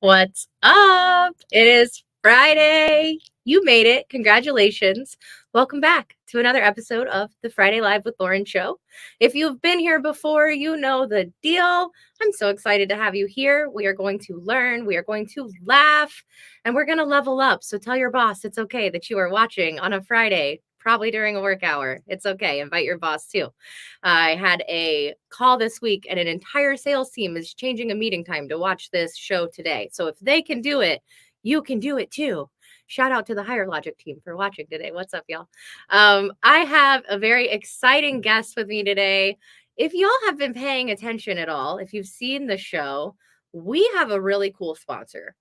What's up? It is Friday. You made it. Congratulations. Welcome back to another episode of the Friday Live with Lauren show. If you've been here before, you know the deal. I'm so excited to have you here. We are going to learn, we are going to laugh, and we're going to level up. So tell your boss it's okay that you are watching on a Friday, probably during a work hour. It's okay. Invite your boss too. I had a call this week and an entire sales team is changing a meeting time to watch this show today. So if they can do it, you can do it too. Shout out to the Higher Logic team for watching today. What's up, y'all? I have a very exciting guest with me today. If y'all have been paying attention at all, if you've seen the show, we have a really cool sponsor.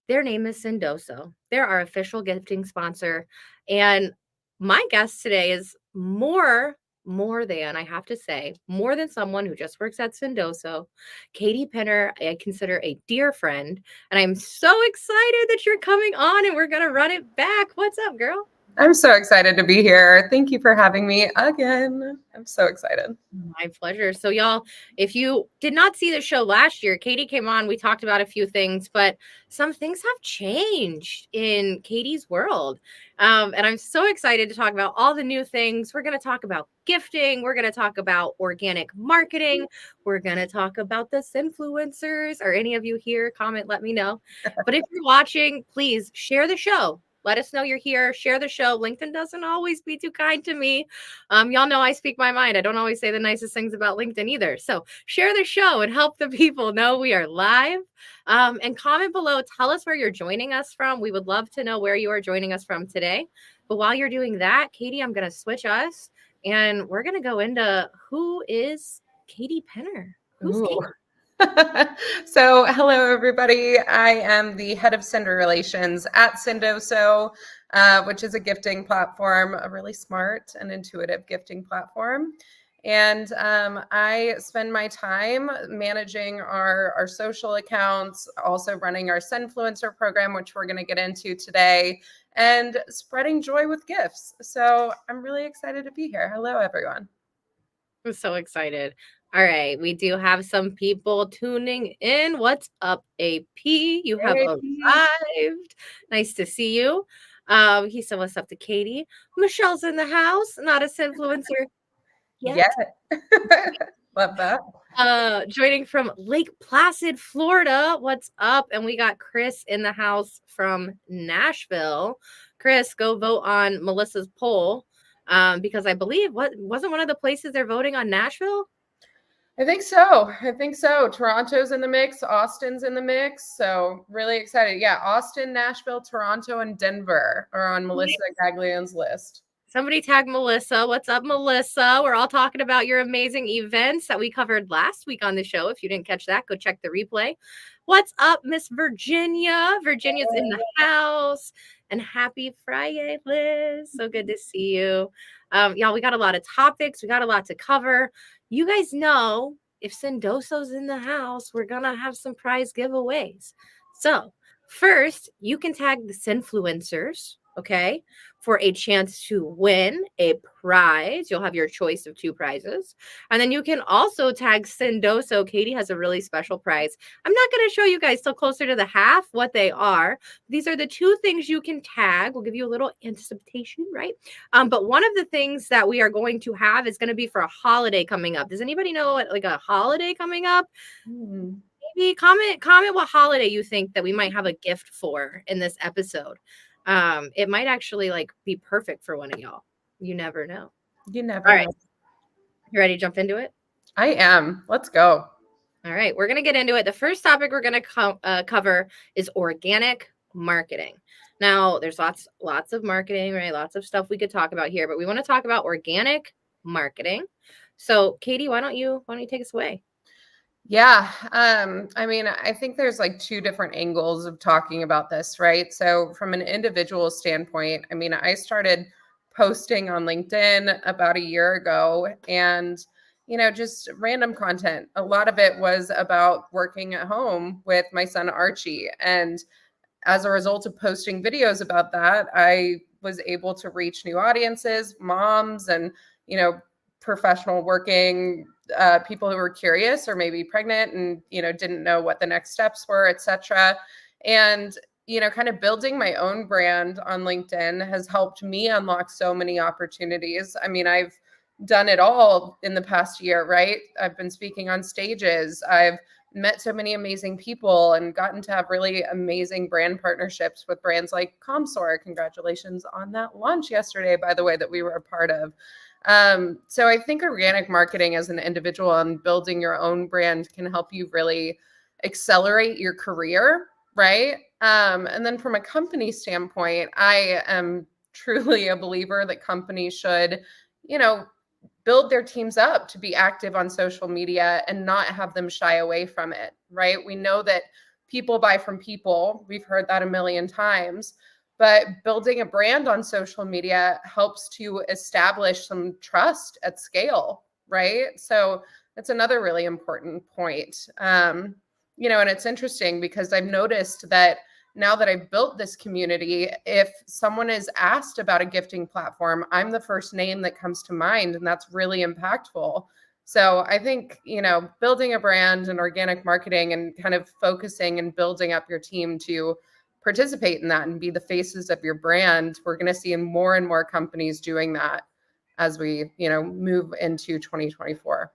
Their name is Sendoso. They're our official gifting sponsor. And my guest today is more than, I have to say, more than someone who just works at Sendoso. Katie Penner, I consider a dear friend. And I'm so excited that you're coming on and we're going to run it back. What's up, girl? I'm so excited to be here. Thank you for having me again. I'm so excited. My pleasure. So y'all, if you did not see the show last year, Katie came on, we talked about a few things, but some things have changed in Katie's world. And I'm so excited to talk about all the new things. We're going to talk about gifting. We're going to talk about organic marketing. We're going to talk about the Sendfluencers. Are any of you here? Comment, let me know. But if you're watching, please share the show. Let us know you're here. Share the show. LinkedIn doesn't always be too kind to me. Y'all know I speak my mind. I don't always say the nicest things about LinkedIn either. So share the show and help the people know we are live. And comment below. Tell us where you're joining us from. We would love to know where you are joining us from today. But while you're doing that, Katie, I'm going to switch us. And we're going to go into who is Katie Penner. Who's Ooh. Katie? So, hello, everybody. I am the head of Sender Relations at Sendoso, which is a gifting platform, a really smart and intuitive gifting platform. And I spend my time managing our social accounts, also running our Sendfluencer program, which we're going to get into today, and spreading joy with gifts. So I'm really excited to be here. Hello, everyone. I'm so excited. All right, we do have some people tuning in. What's up, AP? You have arrived. Nice to see you. He said, "What's up to Katie?" Michelle's in the house, not a Sendfluencer yet. Love that. Joining from Lake Placid, Florida. What's up? And we got Chris in the house from Nashville. Chris, go vote on Melissa's poll. Because I believe wasn't one of the places they're voting on Nashville? I think so. Toronto's in the mix. Austin's in the mix. So really excited. Yeah, Austin, Nashville, Toronto, and Denver are on Melissa Gagliano's list. Somebody tag Melissa. What's up, Melissa? We're all talking about your amazing events that we covered last week on the show. If you didn't catch that, go check the replay. What's up, Miss Virginia? Virginia's in the house. And happy Friday, Liz. So good to see you. Y'all, we got a lot of topics. We got a lot to cover. You guys know if Sendoso's in the house, we're going to have some prize giveaways. So first, you can tag the Sendfluencers, okay, for a chance to win a prize. You'll have your choice of 2 prizes. And then you can also tag Sendoso. Katie has a really special prize. I'm not going to show you guys till closer to the half what they are. These are the 2 things you can tag. We'll give you a little anticipation, right? But one of the things that we are going to have is going to be for a holiday coming up. Does anybody know what, like a holiday coming up? Maybe comment what holiday you think that we might have a gift for in this episode. It might actually like be perfect for one of y'all. You never know. You never All know. right. You ready to jump into it? I am. Let's go. All right. We're going to get into it. The first topic we're going to cover is organic marketing. Now, there's lots of marketing, right? Lots of stuff we could talk about here, but we want to talk about organic marketing. So, Katie, why don't you take us away? Yeah. I mean, I think there's like 2 different angles of talking about this, right? So from an individual standpoint, I mean, I started posting on LinkedIn about a year ago and, just random content. A lot of it was about working at home with my son, Archie. And as a result of posting videos about that, I was able to reach new audiences, moms, and, professional working people who were curious or maybe pregnant and didn't know what the next steps were, etc. And, kind of building my own brand on LinkedIn has helped me unlock so many opportunities. I mean, I've done it all in the past year, right? I've been speaking on stages. I've met so many amazing people and gotten to have really amazing brand partnerships with brands like Comsor. Congratulations on that launch yesterday, by the way, that we were a part of. So I think organic marketing as an individual and building your own brand can help you really accelerate your career, right? And then from a company standpoint, I am truly a believer that companies should, you know, build their teams up to be active on social media and not have them shy away from it, right? We know that people buy from people. We've heard that a million times. But building a brand on social media helps to establish some trust at scale, right? So that's another really important point. And it's interesting because I've noticed that now that I've built this community, if someone is asked about a gifting platform, I'm the first name that comes to mind, and that's really impactful. So I think, building a brand and organic marketing and kind of focusing and building up your team to participate in that and be the faces of your brand, we're going to see more and more companies doing that as we, move into 2024.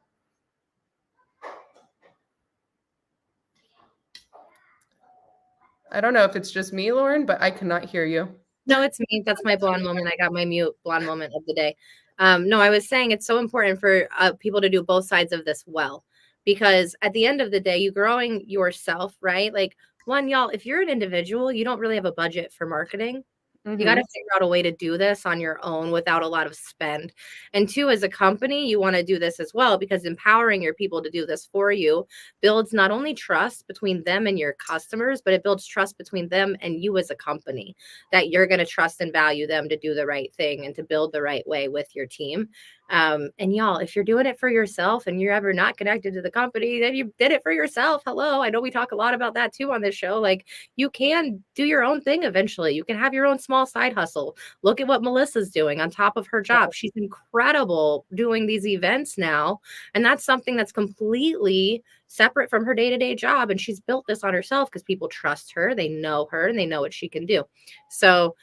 I don't know if it's just me, Lauren, but I cannot hear you. No, it's me. That's my blonde moment. I got my mute blonde moment of the day. No, I was saying it's so important for people to do both sides of this well, because at the end of the day, you growing yourself, right? Like, one, y'all, if you're an individual, you don't really have a budget for marketing. You got to figure out a way to do this on your own without a lot of spend. And two, as a company, you want to do this as well, because empowering your people to do this for you builds not only trust between them and your customers, but it builds trust between them and you as a company, that you're going to trust and value them to do the right thing and to build the right way with your team. And y'all, if you're doing it for yourself and you're ever not connected to the company, then you did it for yourself. Hello. I know we talk a lot about that too on this show. Like, you can do your own thing eventually. You can have your own small side hustle. Look at what Melissa's doing on top of her job. She's incredible doing these events now. And that's something that's completely separate from her day-to-day job. And she's built this on herself because people trust her, they know her, and they know what she can do. So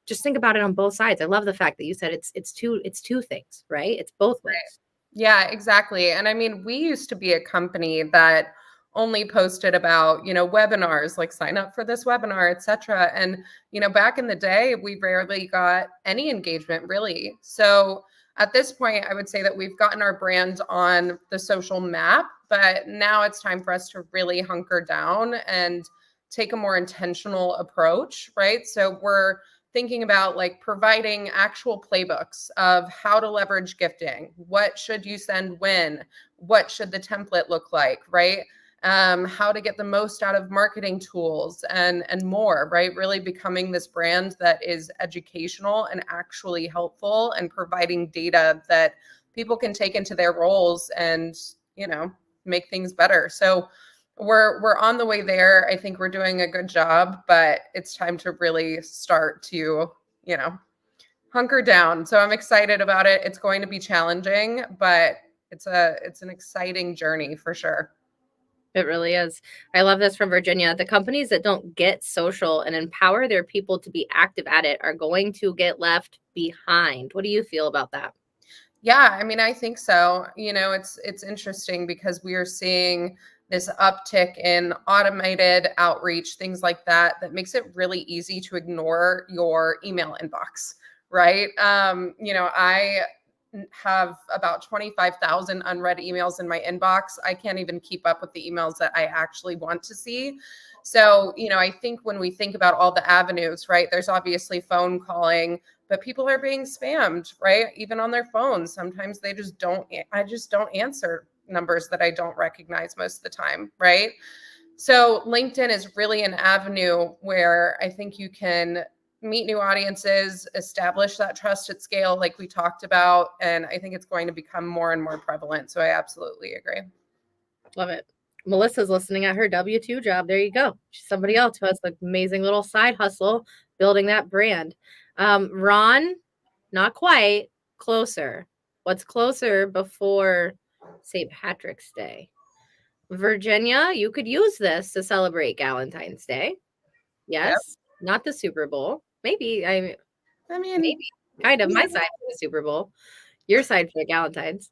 just think about it on both sides. I love the fact that you said it's two things, right? It's both ways. Yeah, exactly. And I mean, we used to be a company that only posted about, webinars, like sign up for this webinar, etc. And, back in the day, we rarely got any engagement really. So at this point, I would say that we've gotten our brand on the social map, but now it's time for us to really hunker down and take a more intentional approach, right? So we're thinking about like providing actual playbooks of how to leverage gifting. What should you send when? What should the template look like, right? How to get the most out of marketing tools and more, right? Really becoming this brand that is educational and actually helpful and providing data that people can take into their roles and, make things better. So we're on the way there. I think we're doing a good job, but it's time to really start to, hunker down. So I'm excited about it. It's going to be challenging, but it's an exciting journey for sure. It really is. I love this from Virginia. The companies that don't get social and empower their people to be active at it are going to get left behind. What do you feel about that? Yeah, I mean, I think so. It's interesting because we are seeing this uptick in automated outreach, things like that makes it really easy to ignore your email inbox, right? I have about 25,000 unread emails in my inbox. I can't even keep up with the emails that I actually want to see. So, I think when we think about all the avenues, right, there's obviously phone calling, but people are being spammed, right? Even on their phones. Sometimes I just don't answer numbers that I don't recognize most of the time, right? So LinkedIn is really an avenue where I think you can meet new audiences, establish that trust at scale, like we talked about. And I think it's going to become more and more prevalent. So I absolutely agree. Love it. Melissa's listening at her W-2 job. There you go. She's somebody else who has an amazing little side hustle building that brand. Ron, not quite, closer. What's closer before St. Patrick's Day? Virginia, you could use this to celebrate Valentine's Day. Yep. Yes, not the Super Bowl. Maybe I mean, maybe kind of my yeah. side for the Super Bowl, your side for the Galentine's.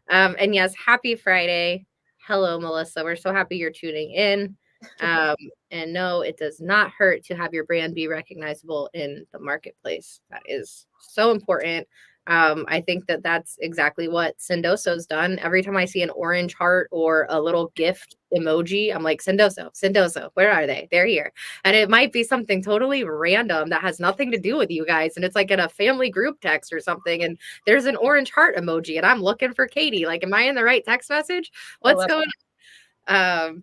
And yes, happy Friday. Hello, Melissa. We're so happy you're tuning in. Um, and no, it does not hurt to have your brand be recognizable in the marketplace. That is so important. I think that that's exactly what Sendoso's done. Every time I see an orange heart or a little gift emoji, I'm like, Sendoso, Sendoso, where are they? They're here. And it might be something totally random that has nothing to do with you guys. And it's like in a family group text or something. And there's an orange heart emoji and I'm looking for Katie. Like, am I in the right text message? I What's love going on?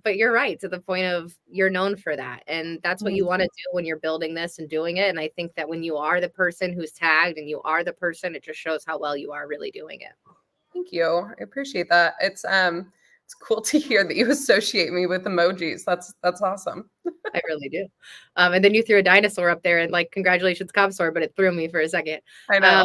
But you're right, to the point of you're known for that. And that's what you it. want to do when you're building this and doing it. And I think that when you are the person who's tagged and you are the person, it just shows how well you are really doing it. Thank you. I appreciate that. It's cool to hear that you associate me with emojis. That's awesome. I really do. And then you threw a dinosaur up there and like, congratulations, Comstor, but it threw me for a second. I know.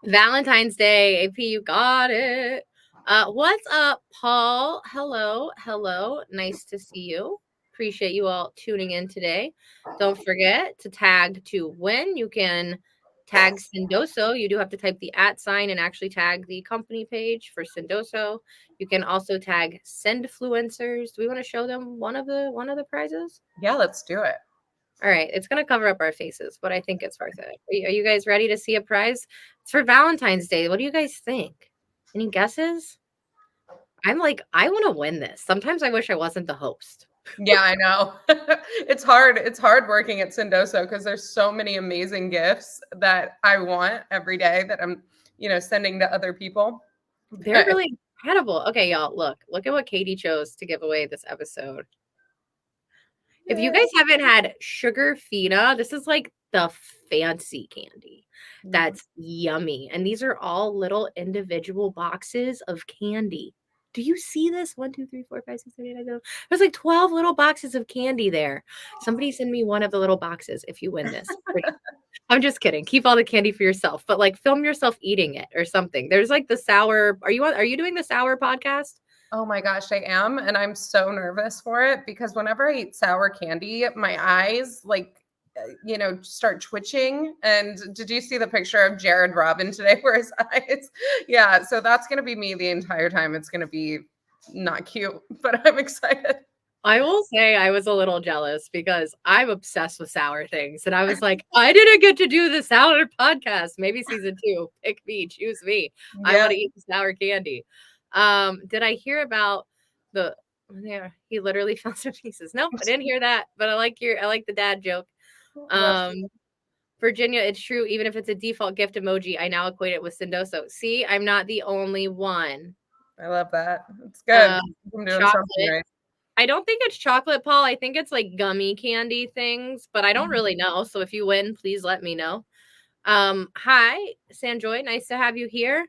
Valentine's Day, AP, you got it. What's up, Paul? Hello. Nice to see you. Appreciate you all tuning in today. Don't forget to tag to win. You can tag Sendoso. You do have to type the @ sign and actually tag the company page for Sendoso. You can also tag Sendfluencers. Do we want to show them one of the prizes? Yeah, let's do it. All right, it's going to cover up our faces, but I think it's worth it. Are you guys ready to see a prize? It's for Valentine's Day. What do you guys think? Any guesses? I'm like, I want to win this. Sometimes I wish I wasn't the host. Yeah, I know. It's hard. It's hard working at Sendoso because there's so many amazing gifts that I want every day that I'm, sending to other people. They're really incredible. Okay, y'all, look at what Katie chose to give away this episode. If you guys haven't had sugar feta, this is like the fancy candy. That's yummy. And these are all little individual boxes of candy. Do you see this? 1, 2, 3, 4, 5, 6, 7, 8, 9, 10. There's like 12 little boxes of candy there. Somebody send me one of the little boxes if you win this. I'm just kidding. Keep all the candy for yourself, but like film yourself eating it or something. There's like the sour. Are you doing the sour podcast? Oh my gosh, I am. And I'm so nervous for it because whenever I eat sour candy, my eyes start twitching. And did you see the picture of Jared Robin today where his eyes? Yeah. So that's going to be me the entire time. It's going to be not cute, but I'm excited. I will say I was a little jealous because I'm obsessed with sour things. And I was like, I didn't get to do the sour podcast. Maybe season 2. Pick me, choose me. I want to eat the sour candy. Did I hear about he literally found some pieces? Nope, I didn't hear that, but I like the dad joke. Virginia, it's true. Even if it's a default gift emoji, I now equate it with Sendoso. See, I'm not the only one. I love that. It's good. I'm doing chocolate. something right. I don't think it's chocolate, Paul. I think it's like gummy candy things, but I don't really know. So if you win, please let me know. Hi, Sanjoy. Nice to have you here.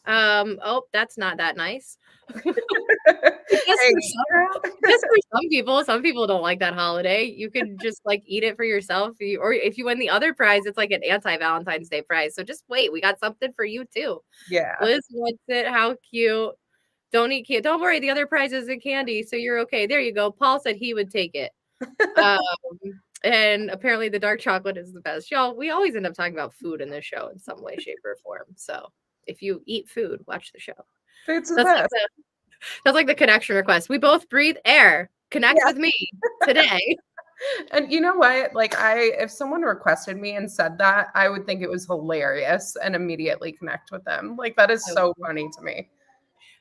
Oh, that's not that nice. Just for some people don't like that holiday. You could just like eat it for yourself. Or if you win the other prize, it's like an anti-Valentine's Day prize. So just wait, we got something for you too. Yeah. Liz wants it. How cute. Don't eat candy. Don't worry, the other prize isn't candy, so you're okay. There you go. Paul said he would take it. And apparently the dark chocolate is the best. Y'all, we always end up talking about food in this show in some way, shape, or form. So if you eat food, watch the show. Food's the best. That's like the connection request. We both breathe air. Connect with me today. And you know what? Like if someone requested me and said that, I would think it was hilarious and immediately connect with them. Like that is so funny to me.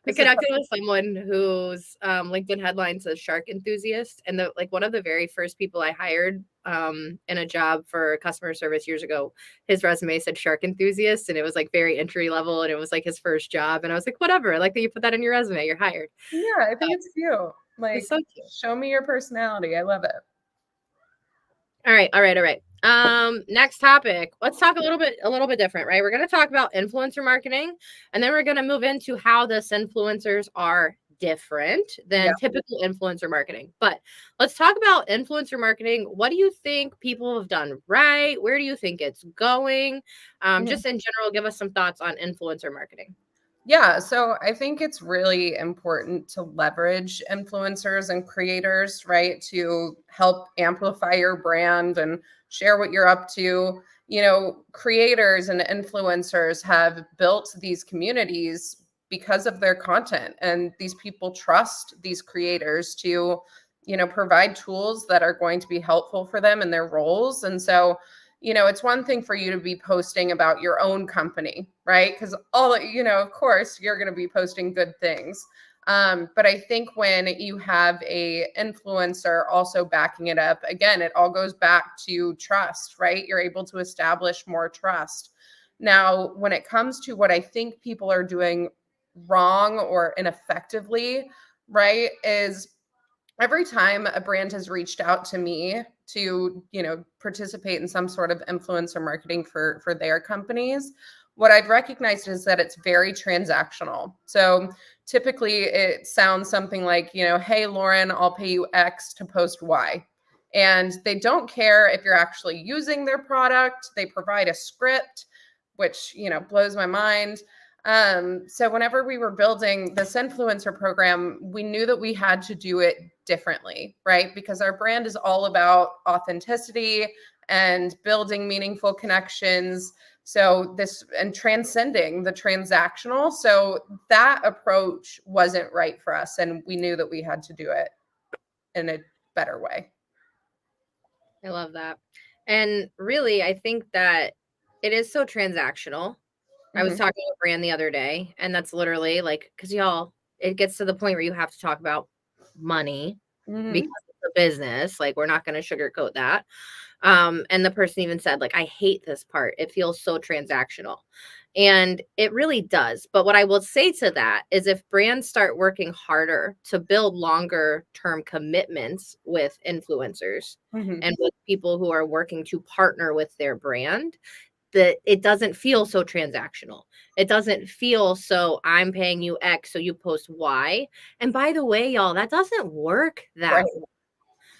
I connected with someone whose LinkedIn headline says shark enthusiast. And one of the very first people I hired in a job for customer service years ago, his resume said shark enthusiast. And it was like very entry level. And it was like his first job. And I was like, whatever. I like that you put that in your resume. You're hired. Yeah, I think it's cute. Like, it's so cute. Show me your personality. I love it. All right. Next topic. Let's talk a little bit different, right? We're going to talk about influencer marketing, and then we're going to move into how the influencers are different than typical influencer marketing. But let's talk about influencer marketing. What do you think people have done right? Where do you think it's going? Just in general, give us some thoughts on influencer marketing. Yeah, so I think it's really important to leverage influencers and creators, right, to help amplify your brand and share what you're up to. Creators and influencers have built these communities because of their content, and these people trust these creators to, provide tools that are going to be helpful for them in their roles. And so, it's one thing for you to be posting about your own company, right? Because of course, you're going to be posting good things. But I think when you have a influencer also backing it up, again, it all goes back to trust, right? You're able to establish more trust. Now, when it comes to what I think people are doing wrong or ineffectively, right, is every time a brand has reached out to me to participate in some sort of influencer marketing for their companies, what I've recognized is that it's very transactional. So typically it sounds something like, hey Lauren, I'll pay you X to post Y. And they don't care if you're actually using their product. They provide a script, which blows my mind. So whenever we were building this influencer program, we knew that we had to do it differently, right? Because our brand is all about authenticity and building meaningful connections. So this and transcending the transactional. So that approach wasn't right for us. And we knew that we had to do it in a better way. I love that. And really, I think that it is so transactional. I was Mm-hmm. talking to a brand the other day, and that's literally like, because y'all, it gets to the point where you have to talk about money Mm-hmm. because it's a business. Like, we're not going to sugarcoat that. And the person even said, like, I hate this part. It feels so transactional. And it really does. But what I will say to that is if brands start working harder to build longer term commitments with influencers Mm-hmm. and with people who are working to partner with their brand, that it doesn't feel so transactional. It doesn't feel so I'm paying you X so you post Y. And by the way, y'all, that doesn't work that Right. way,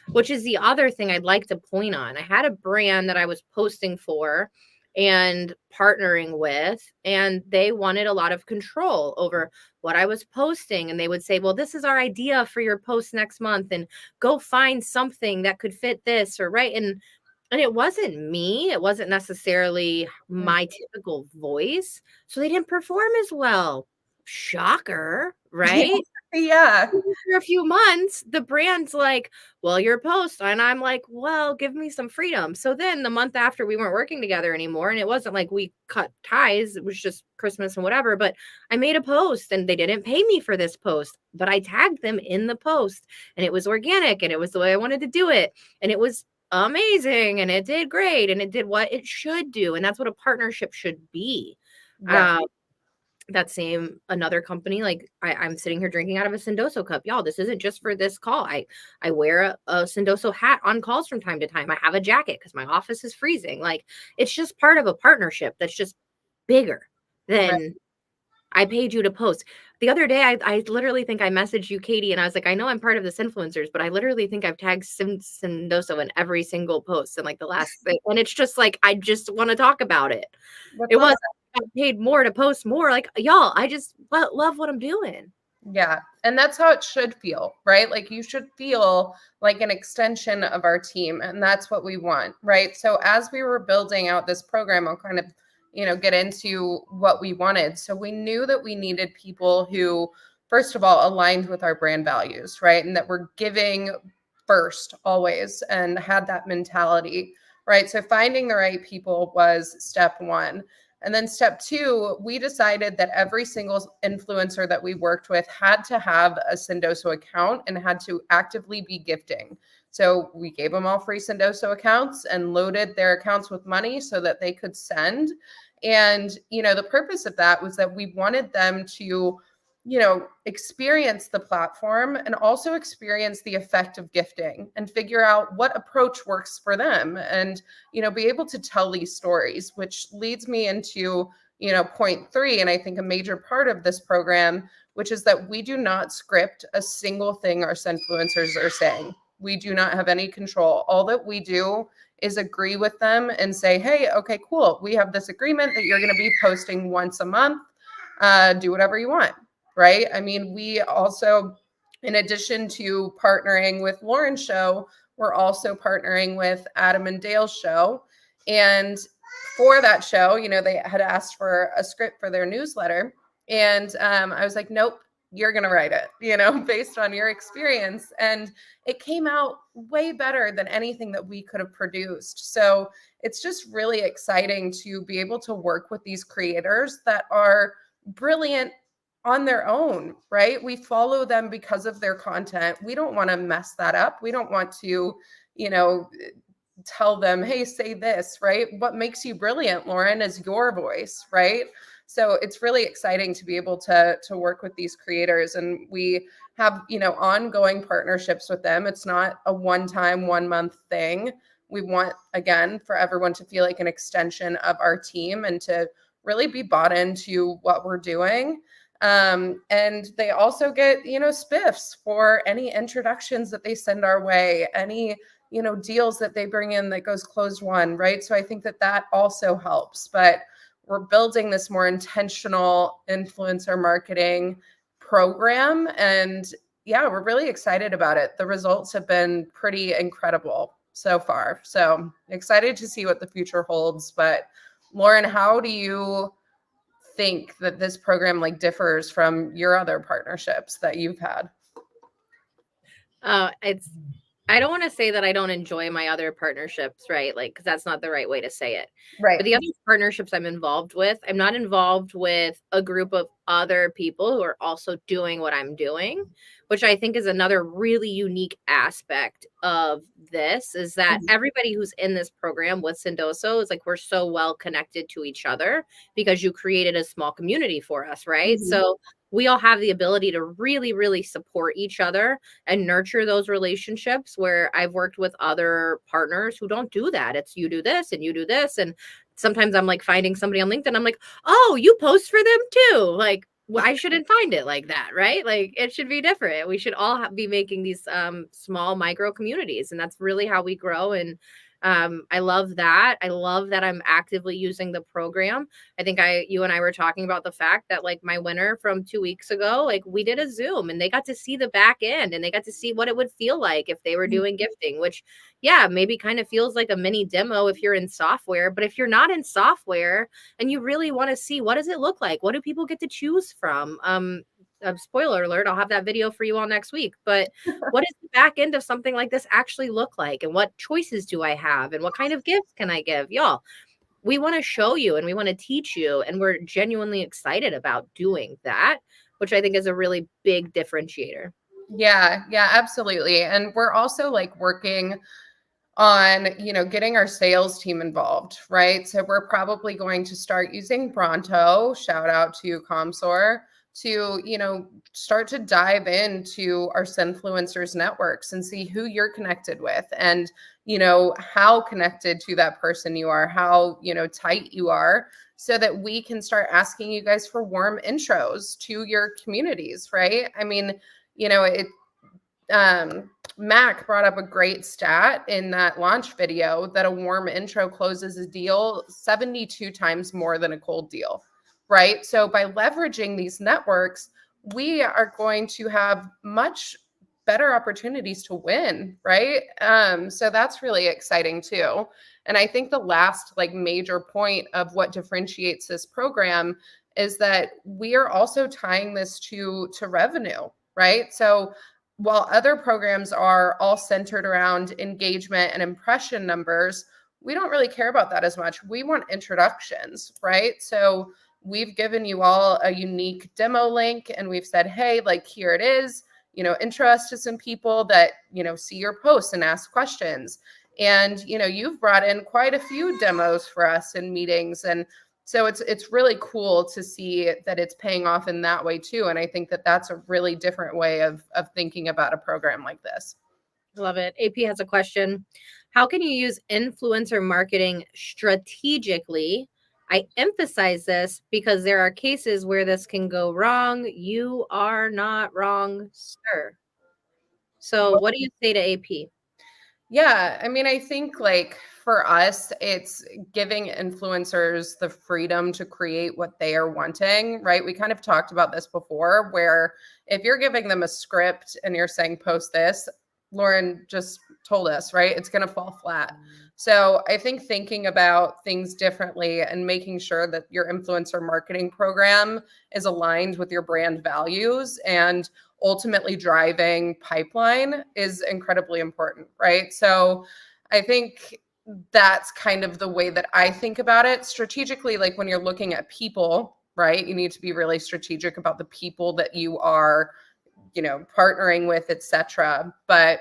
which is the other thing I'd like to point on. I had a brand that I was posting for and partnering with, and they wanted a lot of control over what I was posting. And they would say, well, this is our idea for your post next month, and go find something that could fit this or right. And it wasn't me. It wasn't necessarily my typical voice. So they didn't perform as well. Shocker, right? Yeah. For a few months, the brand's like, well, your post. And I'm like, well, give me some freedom. So then the month after, we weren't working together anymore. And it wasn't like we cut ties, it was just Christmas and whatever. But I made a post and they didn't pay me for this post, but I tagged them in the post and it was organic and it was the way I wanted to do it. And it was amazing and it did great and it did what it should do. And that's what a partnership should be. Yeah. That same another company, like I'm sitting here drinking out of a Sendoso cup. Y'all, this isn't just for this call. I wear a Sendoso hat on calls from time to time. I have a jacket because my office is freezing. Like, it's just part of a partnership that's just bigger Right. than I paid you to post. The other day, I literally think I messaged you, Katie, and I was like, I know I'm part of this influencers, but I literally think I've tagged Sendoso in every single post in like the last thing. And it's just like, I just want to talk about it. That's It was awesome. I got paid more to post more. Like, y'all, I just love what I'm doing. Yeah. And that's how it should feel, right? Like you should feel like an extension of our team. And that's what we want, right? So as we were building out this program, I'll kind of, get into what we wanted. So we knew that we needed people who, first of all, aligned with our brand values, right? And that we're giving first always and had that mentality, right? So finding the right people was step one. And then step two, we decided that every single influencer that we worked with had to have a Sendoso account and had to actively be gifting. So we gave them all free Sendoso accounts and loaded their accounts with money so that they could send. And, the purpose of that was that we wanted them to, experience the platform and also experience the effect of gifting and figure out what approach works for them and, be able to tell these stories, which leads me into, point three. And I think a major part of this program, which is that we do not script a single thing our influencers are saying. We do not have any control. All that we do is agree with them and say, hey, okay, cool. We have this agreement that you're going to be posting once a month. do whatever you want, right? I mean, we also, in addition to partnering with Lauren's show, we're also partnering with Adam and Dale's show. And for that show, they had asked for a script for their newsletter. And I was like, nope, you're going to write it, based on your experience. And it came out way better than anything that we could have produced. So it's just really exciting to be able to work with these creators that are brilliant on their own, right? We follow them because of their content. We don't want to mess that up. We don't want to, tell them, hey, say this, right? What makes you brilliant, Lauren, is your voice, right? So it's really exciting to be able to work with these creators, and we have, ongoing partnerships with them. It's not a one-time, 1-month thing. We want, again, for everyone to feel like an extension of our team and to really be bought into what we're doing. And they also get, spiffs for any introductions that they send our way, any, deals that they bring in that goes closed won, right? So I think that also helps. But we're building this more intentional influencer marketing program. And yeah, we're really excited about it. The results have been pretty incredible so far. So excited to see what the future holds. But Lauren, how do you think that this program differs from your other partnerships that you've had? I don't want to say that I don't enjoy my other partnerships, right? Like, because that's not the right way to say it. Right. But the other partnerships I'm involved with, I'm not involved with a group of other people who are also doing what I'm doing, which I think is another really unique aspect of this, is that everybody who's in this program with Sendoso is we're so well connected to each other because you created a small community for us, right? So we all have the ability to really, really support each other and nurture those relationships, where I've worked with other partners who don't do that. It's you do this and you do this. And sometimes I'm finding somebody on LinkedIn. I'm like, oh, you post for them too. I shouldn't find it like that, right? It should be different. We should all be making these small micro communities. And that's really how we grow. And I love that. I love that I'm actively using the program. I think you and I were talking about the fact that my winner from 2 weeks ago, we did a Zoom and they got to see the back end and they got to see what it would feel like if they were doing gifting, which maybe kind of feels like a mini demo if you're in software. But if you're not in software and you really want to see what does it look like, what do people get to choose from? Spoiler alert, I'll have that video for you all next week. But what does the back end of something like this actually look like? And what choices do I have? And what kind of gifts can I give? Y'all, we want to show you and we want to teach you. And we're genuinely excited about doing that, which I think is a really big differentiator. Yeah, absolutely. And we're also working on, getting our sales team involved, right? So we're probably going to start using Pronto, shout out to Comsor, to, start to dive into our Sendfluencers networks and see who you're connected with and, how connected to that person you are, how, tight you are, so that we can start asking you guys for warm intros to your communities, right? I mean, Mac brought up a great stat in that launch video that a warm intro closes a deal 72 times more than a cold deal, right? So by leveraging these networks, we are going to have much better opportunities to win, right? So that's really exciting too. And I think the last major point of what differentiates this program is that we are also tying this to revenue, right? So while other programs are all centered around engagement and impression numbers, we don't really care about that as much. We want introductions, right? So we've given you all a unique demo link and we've said, hey, here it is, intro us to some people that, see your posts and ask questions. And, you've brought in quite a few demos for us in meetings. And so it's really cool to see that it's paying off in that way too. And I think that that's a really different way of thinking about a program like this. Love it. AP has a question. How can you use influencer marketing strategically? I emphasize this because there are cases where this can go wrong. You are not wrong, sir. So what do you say to AP? Yeah, I mean, I think like for us, it's giving influencers the freedom to create what they are wanting, right? We kind of talked about this before, where if you're giving them a script and you're saying, post this, Lauren just told us, right? It's going to fall flat. So I think thinking about things differently and making sure that your influencer marketing program is aligned with your brand values and ultimately driving pipeline is incredibly important, right? So I think that's kind of the way that I think about it strategically. Like when you're looking at people, right, you need to be really strategic about the people that you are, partnering with, etc. But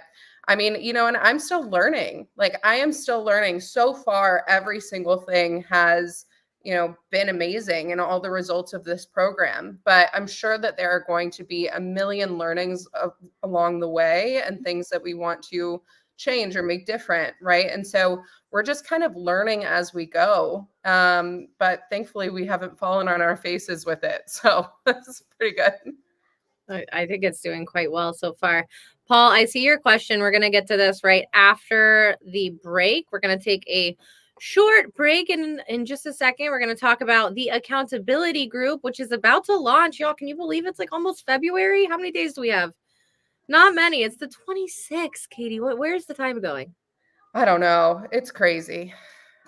I mean, and I'm still learning. Like I am still learning. So far, every single thing has been amazing and all the results of this program. But I'm sure that there are going to be a million learnings along the way and things that we want to change or make different, right? And so we're just kind of learning as we go. But thankfully, we haven't fallen on our faces with it. So that's pretty good. I think it's doing quite well so far. Paul, I see your question. We're going to get to this right after the break. We're going to take a short break in just a second. We're going to talk about the accountability group, which is about to launch. Y'all, can you believe it's like almost February? How many days do we have? Not many. It's the 26th, Katie. Where's the time going? I don't know. It's crazy.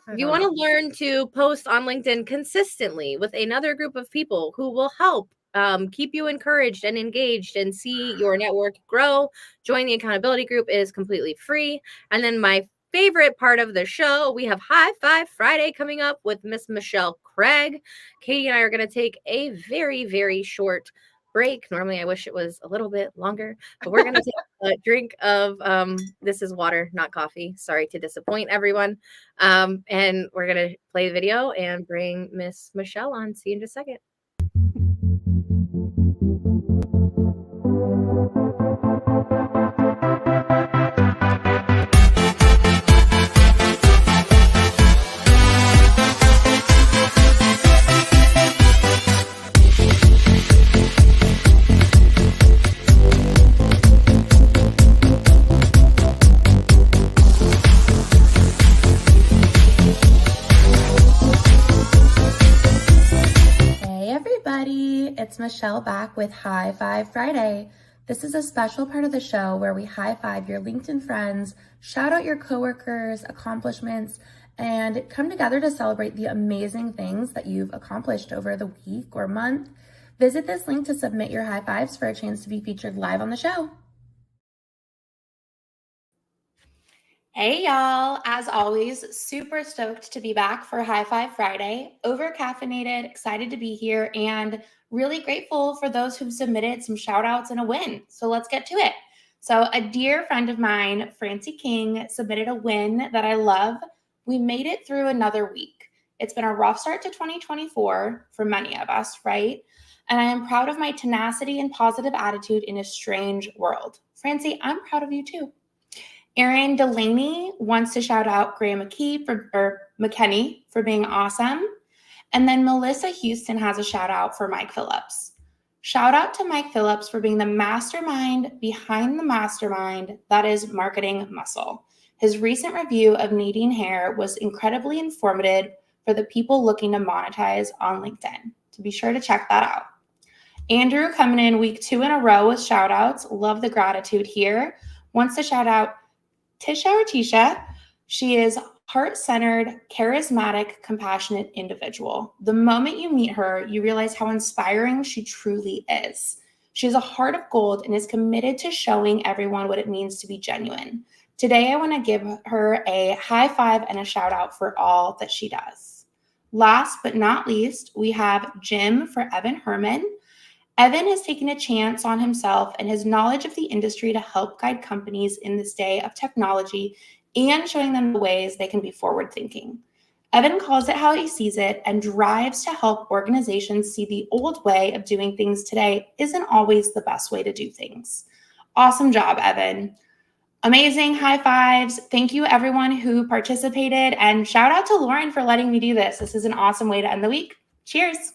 If you want to learn to post on LinkedIn consistently with another group of people who will help keep you encouraged and engaged and see your network grow, join the accountability group. It is completely free. And then my favorite part of the show, we have High Five Friday coming up with Miss Michelle Craig. Katie and I are going to take a very, very short break. Normally, I wish it was a little bit longer, but we're going to take a drink of this is water, not coffee. Sorry to disappoint everyone. And we're going to play the video and bring Miss Michelle on. See you in just a second. It's Michelle back with High Five Friday. This is a special part of the show where we high five your LinkedIn friends, shout out your coworkers, accomplishments, and come together to celebrate the amazing things that you've accomplished over the week or month. Visit this link to submit your high fives for a chance to be featured live on the show. Hey y'all, as always, super stoked to be back for High Five Friday. Over caffeinated, excited to be here, and really grateful for those who've submitted some shout outs and a win. So let's get to it. So a dear friend of mine, Francie King, submitted a win that I love. We made it through another week. It's been a rough start to 2024 for many of us, right? And I am proud of my tenacity and positive attitude in a strange world. Francie, I'm proud of you too. Erin Delaney wants to shout out Graham McKinney for being awesome. And then Melissa Houston has a shout out for Mike Phillips. Shout out to Mike Phillips for being the mastermind behind the mastermind that is Marketing Muscle. His recent review of Nadine Hair was incredibly informative for the people looking to monetize on LinkedIn. So be sure to check that out. Andrew coming in week 2 in a row with shout outs. Love the gratitude here. Wants to shout out Tisha. She is heart-centered, charismatic, compassionate individual. The moment you meet her, you realize how inspiring she truly is. She has a heart of gold and is committed to showing everyone what it means to be genuine. Today, I want to give her a high five and a shout out for all that she does. Last but not least, we have Jim for Evan Herman. Evan has taken a chance on himself and his knowledge of the industry to help guide companies in this day of technology and showing them the ways they can be forward-thinking. Evan calls it how he sees it and drives to help organizations see the old way of doing things today isn't always the best way to do things. Awesome job, Evan. Amazing high fives. Thank you, everyone who participated, and shout out to Lauren for letting me do this. This is an awesome way to end the week. Cheers.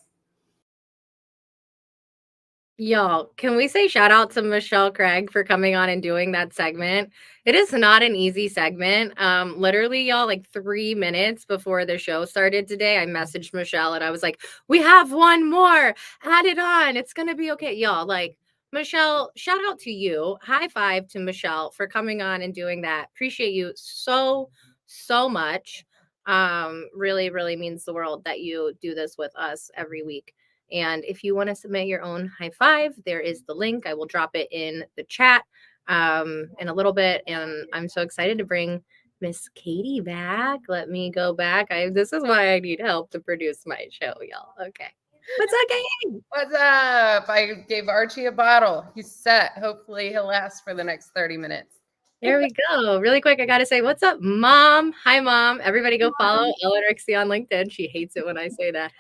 Y'all, can we say shout out to Michelle Craig for coming on and doing that segment? It is not an easy segment. Literally, y'all, like 3 minutes before the show started today, I messaged Michelle and I was like, we have one more. Add it on. It's gonna be okay. Y'all, like Michelle, shout out to you. High five to Michelle for coming on and doing that. Appreciate you so, so much. Really, really means the world that you do this with us every week. And if you want to submit your own high five, there is the link. I will drop it in the chat in a little bit. And I'm so excited to bring Miss Katie back. Let me go back. This is why I need help to produce my show, y'all. Okay. What's up, Katie? What's up? I gave Archie a bottle. He's set. Hopefully he'll last for the next 30 minutes. There we go. Really quick, I got to say, what's up, Mom? Hi, Mom. Everybody go follow Ellen Rixey on LinkedIn. She hates it when I say that.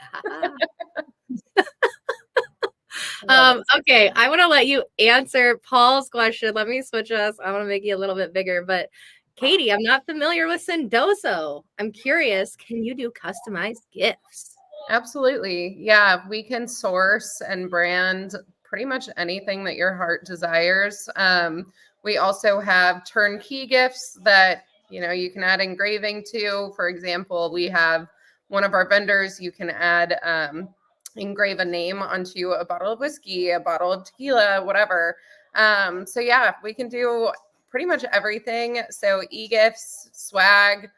Okay, I want to let you answer Paul's question. Let me switch us. I want to make you a little bit bigger, but Katie, I'm not familiar with Sendoso. I'm curious, can you do customized gifts? Absolutely. Yeah, we can source and brand pretty much anything that your heart desires. We also have turnkey gifts that, you can add engraving to. For example, we have one of our vendors, you can add engrave a name onto a bottle of whiskey, a bottle of tequila, whatever. So yeah, we can do pretty much everything. So e-gifts, swag.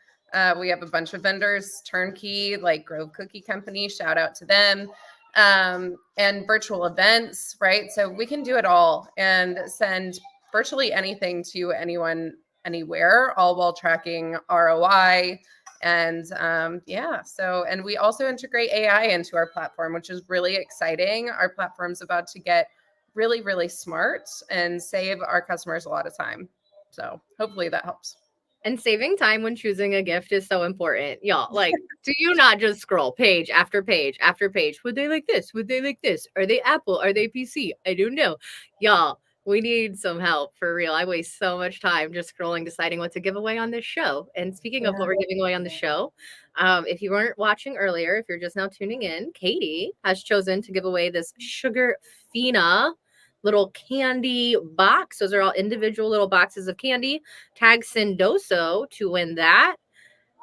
We have a bunch of vendors, turnkey, like Grove Cookie Company, shout out to them, and virtual events, right? So we can do it all and send virtually anything to anyone, anywhere, all while tracking ROI. And and we also integrate AI into our platform, which is really exciting. Our platform's about to get really, really smart and save our customers a lot of time. So hopefully that helps. And saving time when choosing a gift is so important. Y'all, like, do you not just scroll page after page after page? Would they like this? Would they like this? Are they Apple? Are they PC? I don't know. Y'all, we need some help for real. I waste so much time just scrolling, deciding what to give away on this show. And speaking of what we're giving away on the show, if you weren't watching earlier, if you're just now tuning in, Katie has chosen to give away this Sugar Fina little candy box. Those are all individual little boxes of candy. Tag Sendoso to win that.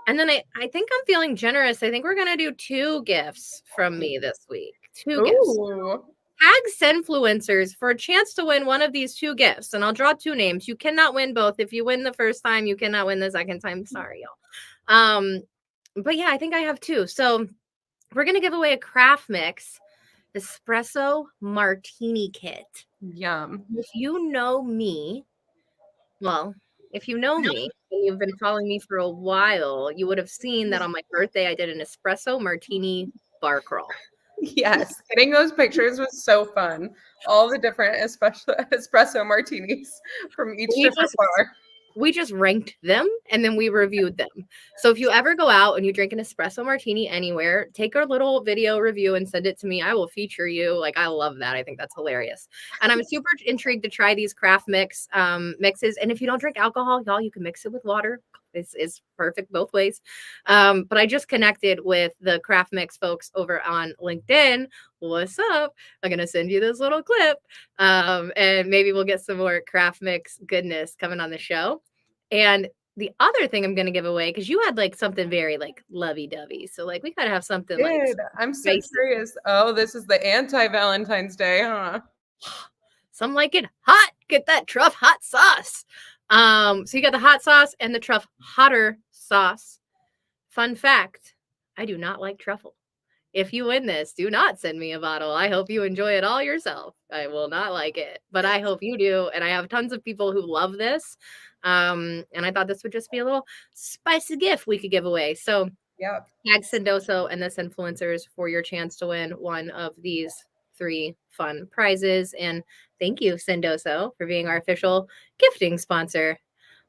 And then I think I'm feeling generous. I think we're going to do 2 gifts from me this week. 2 gifts. Tag Sendfluencers for a chance to win one of these 2 gifts. And I'll draw 2 names. You cannot win both. If you win the first time, you cannot win the second time. Sorry, y'all. But yeah, I think I have 2. So we're going to give away a craft mix espresso martini kit. Yum. If you know me, well, if you know me and you've been following me for a while, you would have seen that on my birthday I did an espresso martini bar crawl. Yes, getting those pictures was so fun. All the different espresso martinis from each different bar. We just ranked them and then we reviewed them. So if you ever go out and you drink an espresso martini anywhere, take a little video review and send it to me. I will feature you. Like, I love that. I think that's hilarious. And I'm super intrigued to try these craft mixes. And if you don't drink alcohol, y'all, you can mix it with water. It's perfect both ways. But I just connected with the craft mix folks over on LinkedIn. What's up? I'm gonna send you this little clip, and maybe we'll get some more craft mix goodness coming on the show. And the other thing I'm gonna give away, because you had like something very like lovey-dovey, so like we gotta have something like I'm so curious. Oh, this is the anti-Valentine's Day, huh? Some like it hot. Get that truff hot sauce. So you got the hot sauce and the truff hotter sauce. Fun fact, I do not like truffle. If you win this, do not send me a bottle. I hope you enjoy it all yourself. I will not like it, but I hope you do. And I have tons of people who love this. And I thought this would just be a little spicy gift we could give away. So tag Sendoso and the Sendfluencers for your chance to win one of these 3 fun prizes. And thank you, Sendoso, for being our official gifting sponsor.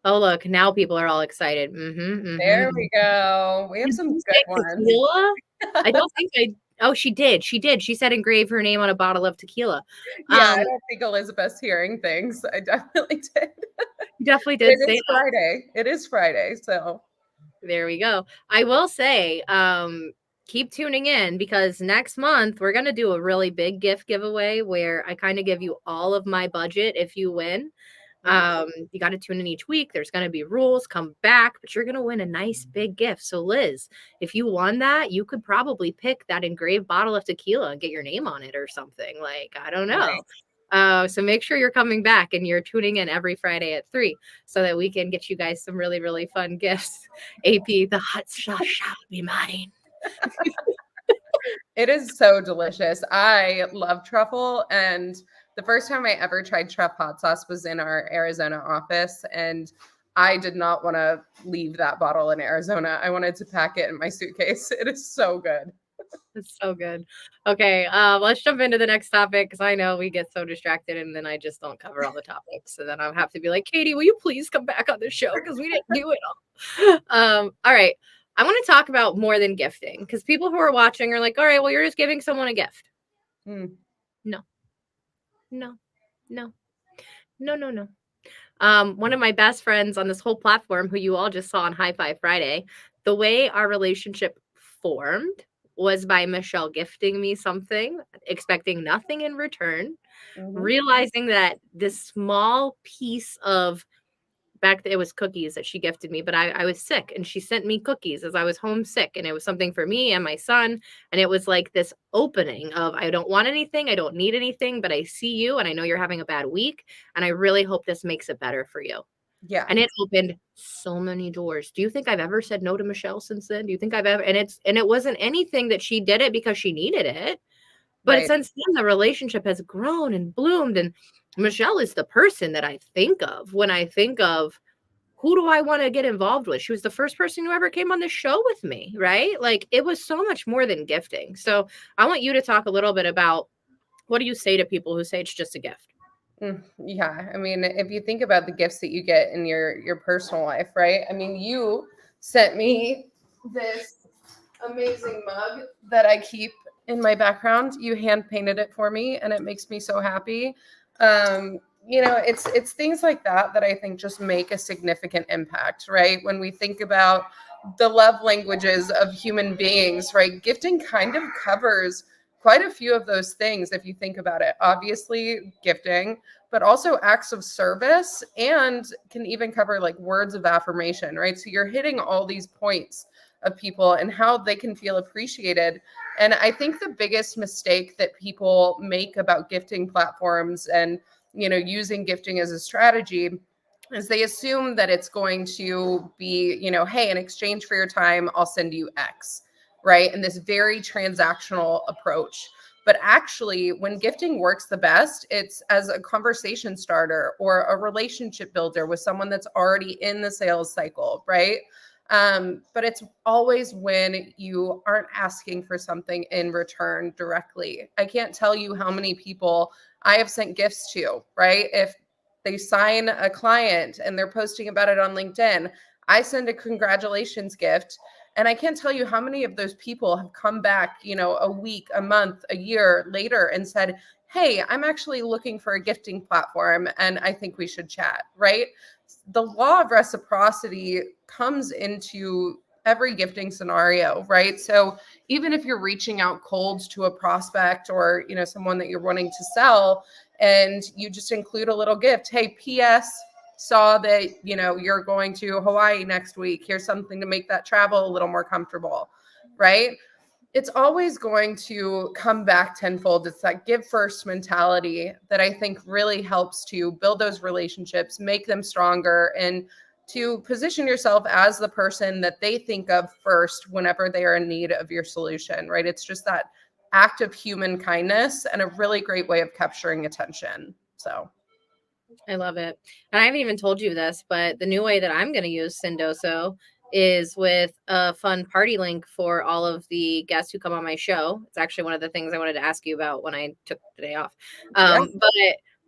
Oh, look, now people are all excited. There we go. We have some good ones. Tequila? I don't think oh, she did. She did. She said engrave her name on a bottle of tequila. Yeah, I don't think Elizabeth's hearing things. I definitely did. You definitely did say that. Friday. It is Friday, so. There we go. I will say, keep tuning in, because next month we're going to do a really big gift giveaway where I kind of give you all of my budget if you win. You got to tune in each week. There's going to be rules. Come back, but you're going to win a nice big gift. So Liz, if you won that, you could probably pick that engraved bottle of tequila and get your name on it or something. Like, I don't know. So make sure you're coming back and you're tuning in every Friday at 3 so that we can get you guys some really, really fun gifts. AP, the hot sauce shall be mine. It is so delicious. I love truffle, and the first time I ever tried truff hot sauce was in our Arizona office, and I did not want to leave that bottle in Arizona. I wanted to pack it in my suitcase. It is so good. It's so good. Okay, let's jump into the next topic, because I know we get so distracted and then I just don't cover all the topics. So then I'll have to be like, Katie, will you please come back on the show, because we didn't do it all. All right. I want to talk about more than gifting, because people who are watching are like, all right, well, you're just giving someone a gift. No. One of my best friends on this whole platform, who you all just saw on High Five Friday, the way our relationship formed was by Michelle gifting me something, expecting nothing in return, realizing that this small piece of, back it was cookies that she gifted me, but I was sick and she sent me cookies as I was homesick, and it was something for me and my son. And it was like this opening of, I don't want anything, I don't need anything, but I see you and I know you're having a bad week, and I really hope this makes it better for you. Yeah. And it opened so many doors. Do you think I've ever said no to Michelle since then? Do you think I've ever, and it wasn't anything that she did it because she needed it. But Right. since then, the relationship has grown and bloomed. And Michelle is the person that I think of when I think of, who do I want to get involved with? She was the first person who ever came on the show with me, right? Like, it was so much more than gifting. So I want you to talk a little bit about, what do you say to people who say it's just a gift? Yeah. I mean, if you think about the gifts that you get in your personal life, right? I mean, you sent me this amazing mug that I keep in my background. You hand painted it for me, and it makes me so happy. It's things like that that I think just make a significant impact, right? When we think about the love languages of human beings, right? Gifting kind of covers quite a few of those things if you think about it. Obviously, gifting, but also acts of service, and can even cover like words of affirmation, right? So you're hitting all these points of people and how they can feel appreciated. And I think the biggest mistake that people make about gifting platforms and, using gifting as a strategy is they assume that it's going to be, hey, in exchange for your time, I'll send you X, right? And this very transactional approach. But actually, when gifting works the best, it's as a conversation starter or a relationship builder with someone that's already in the sales cycle, right? But it's always when you aren't asking for something in return directly. I can't tell you how many people I have sent gifts to, right? If they sign a client and they're posting about it on LinkedIn, I send a congratulations gift. And I can't tell you how many of those people have come back, a week, a month, a year later and said, hey, I'm actually looking for a gifting platform and I think we should chat, right? The law of reciprocity comes into every gifting scenario, right? So even if you're reaching out cold to a prospect or, someone that you're wanting to sell, and you just include a little gift, hey, P.S., saw that, you're going to Hawaii next week. Here's something to make that travel a little more comfortable, right? It's always going to come back tenfold. It's that give first mentality that I think really helps to build those relationships, make them stronger, and to position yourself as the person that they think of first whenever they are in need of your solution, right? It's just that act of human kindness and a really great way of capturing attention. So I love it. And I haven't even told you this, but the new way that I'm going to use Sendoso is with a fun party link for all of the guests who come on my show. It's actually one of the things I wanted to ask you about when I took the day off. But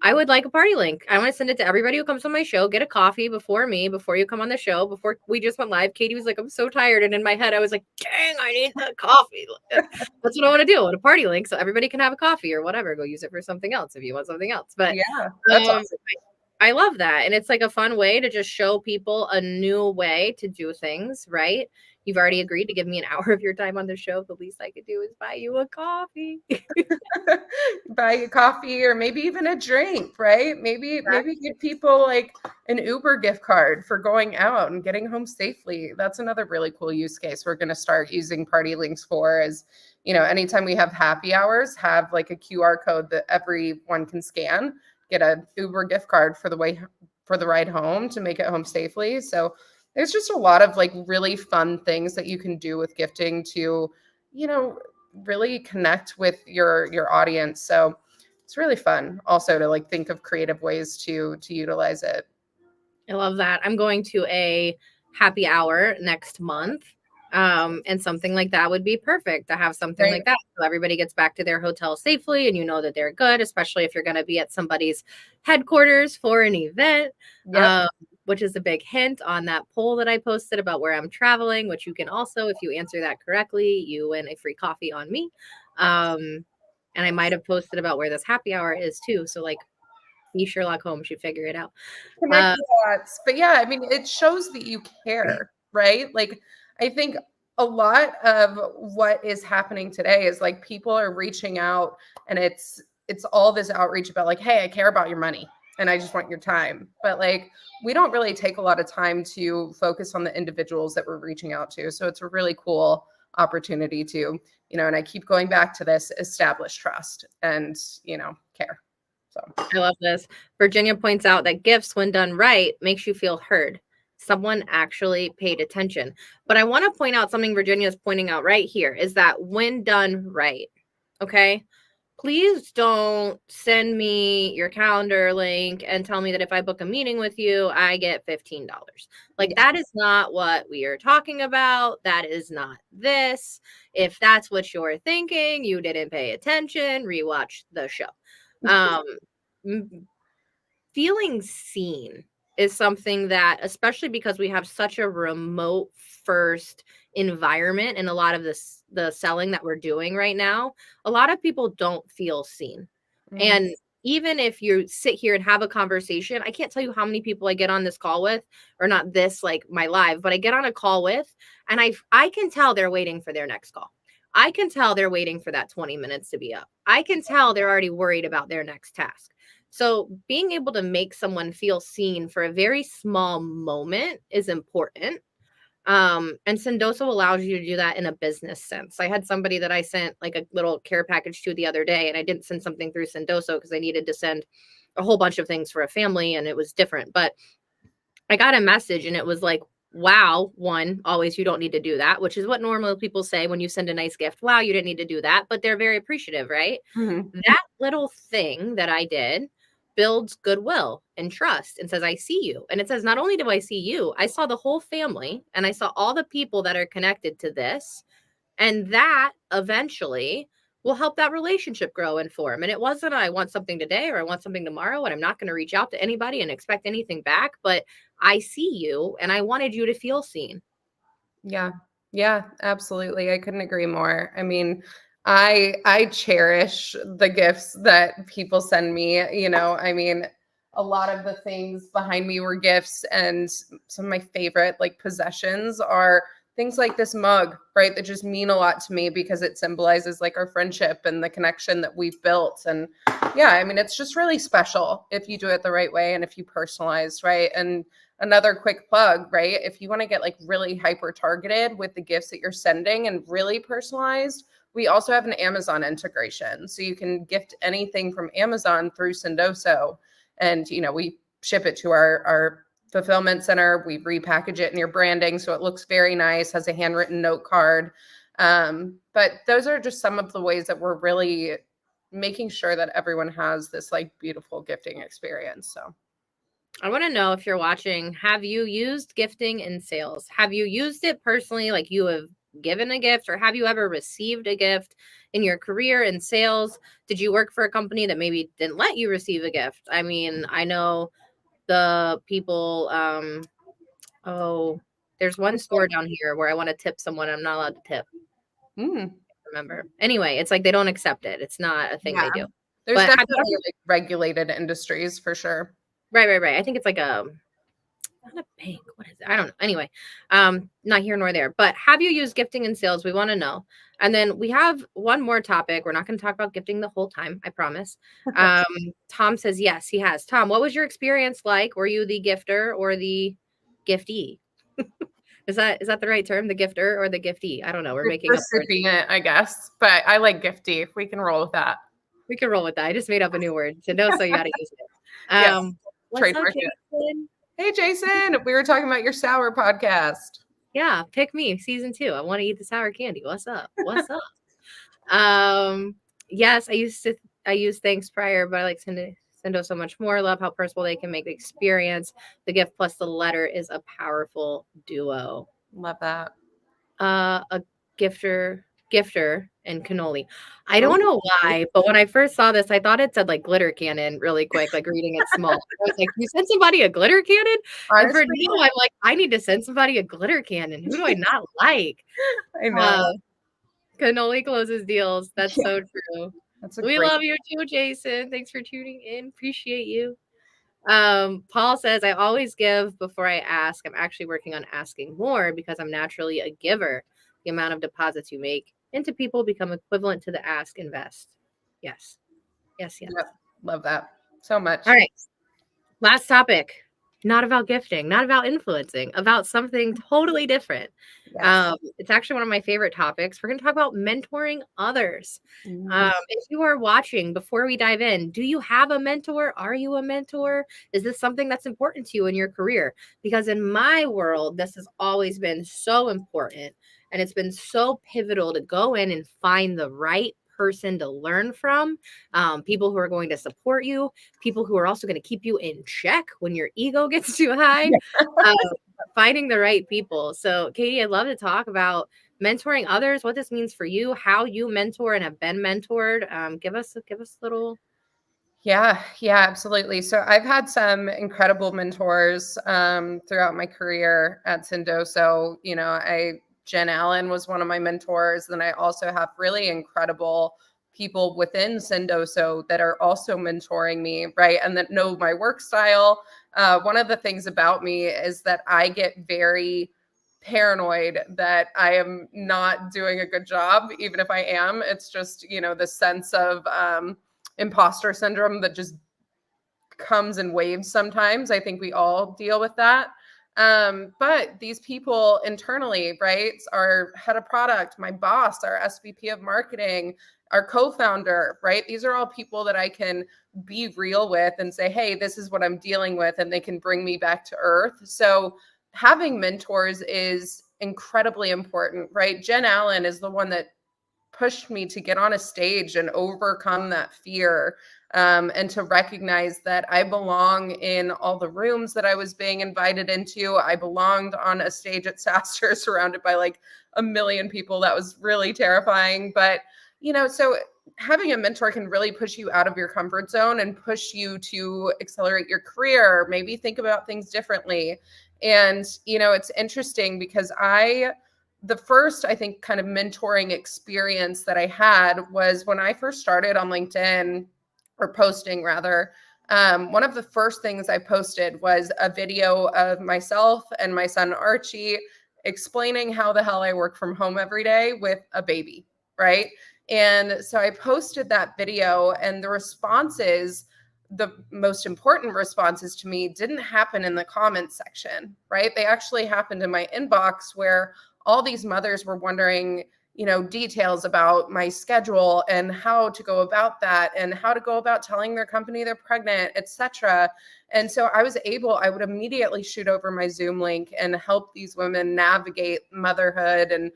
I would like a party link. I want to send it to everybody who comes on my show. Get a coffee before you come on the show, before we just went live. Katie was like, I'm so tired. And in my head, I was like, dang, I need that coffee. That's what I want to do. I want a party link so everybody can have a coffee or whatever. Go use it for something else if you want something else. But yeah, that's awesome. I love that. And it's like a fun way to just show people a new way to do things, right? You've already agreed to give me an hour of your time on the show. The least I could do is buy you a coffee. Buy a coffee or maybe even a drink, right? Maybe give people like an Uber gift card for going out and getting home safely. That's another really cool use case we're going to start using party links for is, anytime we have happy hours, have like a QR code that everyone can scan, get a Uber gift card for the ride home to make it home safely. So there's just a lot of like really fun things that you can do with gifting to, really connect with your audience. So it's really fun also to like think of creative ways to utilize it. I love that. I'm going to a happy hour next month. And something like that would be perfect to have something like that. So everybody gets back to their hotel safely and you know that they're good, especially if you're going to be at somebody's headquarters for an event. Yep. Which is a big hint on that poll that I posted about where I'm traveling, which you can also, if you answer that correctly, you win a free coffee on me. And I might have posted about where this happy hour is too. So like, be Sherlock Holmes, you figure it out. Connect the dots. But yeah, I mean, it shows that you care, right? Like, I think a lot of what is happening today is like people are reaching out and it's all this outreach about like, hey, I care about your money and I just want your time. But like, we don't really take a lot of time to focus on the individuals that we're reaching out to. So it's a really cool opportunity to, and I keep going back to this, establish trust and, care. So I love this. Virginia points out that gifts, when done right, makes you feel heard. Someone actually paid attention. But I want to point out something Virginia is pointing out right here is that when done right, okay? Please don't send me your calendar link and tell me that if I book a meeting with you, I get $15. Like, that is not what we are talking about. That is not this. If that's what you're thinking, you didn't pay attention, rewatch the show. Feeling seen is something that, especially because we have such a remote first environment and a lot of the selling that we're doing right now, a lot of people don't feel seen. And even if you sit here and have a conversation, I can't tell you how many people I get on this call with, or not this, like my live, but I get on a call with, and I can tell they're waiting for their next call. I can tell they're waiting for that 20 minutes to be up. I can tell they're already worried about their next task. So being able to make someone feel seen for a very small moment is important. And Sendoso allows you to do that in a business sense. I had somebody that I sent like a little care package to the other day, and I didn't send something through Sendoso because I needed to send a whole bunch of things for a family and it was different. But I got a message and it was like, wow, one, always, you don't need to do that, which is what normal people say when you send a nice gift. Wow, you didn't need to do that, but they're very appreciative, right? That little thing that I did builds goodwill and trust and says, I see you. And it says, not only do I see you, I saw the whole family and I saw all the people that are connected to this. And that eventually will help that relationship grow and form. And it wasn't, I want something today or I want something tomorrow and I'm not going to reach out to anybody and expect anything back, but I see you and I wanted you to feel seen. Yeah, absolutely. I couldn't agree more. I mean, I cherish the gifts that people send me, I mean, a lot of the things behind me were gifts, and some of my favorite like possessions are things like this mug, right? That just mean a lot to me because it symbolizes like our friendship and the connection that we've built. And yeah, I mean, it's just really special if you do it the right way and if you personalize, right? And another quick plug, right? If you want to get like really hyper targeted with the gifts that you're sending and really personalized, we also have an Amazon integration. So you can gift anything from Amazon through Sendoso. And, we ship it to our fulfillment center. We repackage it in your branding so it looks very nice, has a handwritten note card. But those are just some of the ways that we're really making sure that everyone has this like beautiful gifting experience. So I want to know, if you're watching, have you used gifting in sales? Have you used it personally? Like, you have given a gift, or have you ever received a gift in your career in sales? Did you work for a company that maybe didn't let you receive a gift? I mean, I know the people, there's one store down here where I want to tip someone. I'm not allowed to tip. Remember. Anyway, it's like they don't accept it. It's not a thing they do. There's But definitely like regulated industries for sure. Right. I think it's like not a bank. What is it? I don't know. Anyway, not here nor there. But have you used gifting in sales? We want to know. And then we have one more topic. We're not going to talk about gifting the whole time, I promise. Tom says yes, he has. Tom, what was your experience like? Were you the gifter or the giftee? Is that the right term? The gifter or the giftee? I don't know. We're making up words. Recipient, I guess, but I like gifty. If we can roll with that. We can roll with that. I just made up a new word. So no, so you got to use it. Yes. What's up, Trademark it. Jason? Hey, Jason, we were talking about your sour podcast. Yeah, pick me, season 2. I want to eat the sour candy. What's up? What's up? Yes, I used thanks prior, but I like Sendo so much more. Love how personal they can make the experience. The gift plus the letter is a powerful duo. Love that. A gifter and cannoli. I don't know why, but when I first saw this, I thought it said like glitter cannon really quick, like reading it small. I was like, you sent somebody a glitter cannon? Honestly, And for now, I'm like, I need to send somebody a glitter cannon. Who do I not like? I know. Cannoli closes deals. That's so true. We love you too, Jason. Thanks for tuning in. Appreciate you. Paul says, I always give before I ask. I'm actually working on asking more because I'm naturally a giver. The amount of deposits you make into people become equivalent to the ask invest. Yes. Yep. Love that so much. All right. Last topic. Not about gifting, not about influencing, about something totally different. Yes. It's actually one of my favorite topics. We're going to talk about mentoring others. If you are watching, before we dive in, do you have a mentor? Are you a mentor? Is this something that's important to you in your career? Because in my world, this has always been so important. And it's been so pivotal to go in and find the right person to learn from, people who are going to support you, people who are also going to keep you in check when your ego gets too high, finding the right people. So Katie, I'd love to talk about mentoring others, what this means for you, how you mentor and have been mentored. Give us a little. Yeah, absolutely. So I've had some incredible mentors throughout my career at Sendoso. Jen Allen was one of my mentors. Then I also have really incredible people within Sendoso that are also mentoring me, right? And that know my work style. One of the things about me is that I get very paranoid that I am not doing a good job, even if I am. It's just, the sense of imposter syndrome that just comes in waves sometimes. I think we all deal with that. But these people internally, right, our head of product, my boss, our SVP of marketing, our co-founder, right? These are all people that I can be real with and say, hey, this is what I'm dealing with, and they can bring me back to earth. So having mentors is incredibly important, right? Jen Allen is the one that pushed me to get on a stage and overcome that fear, and to recognize that I belong in all the rooms that I was being invited into. I belonged on a stage at SaaStr surrounded by like a million people. That was really terrifying. But, so having a mentor can really push you out of your comfort zone and push you to accelerate your career, maybe think about things differently. And, it's interesting because the first, I think, kind of mentoring experience that I had was when I first started on LinkedIn, or posting rather. One of the first things I posted was a video of myself and my son Archie explaining how the hell I work from home every day with a baby, right? And so I posted that video, and the responses, the most important responses to me, didn't happen in the comments section, right? They actually happened in my inbox, where all these mothers were wondering, details about my schedule and how to go about that and how to go about telling their company they're pregnant, etc. And so I would immediately shoot over my Zoom link and help these women navigate motherhood and,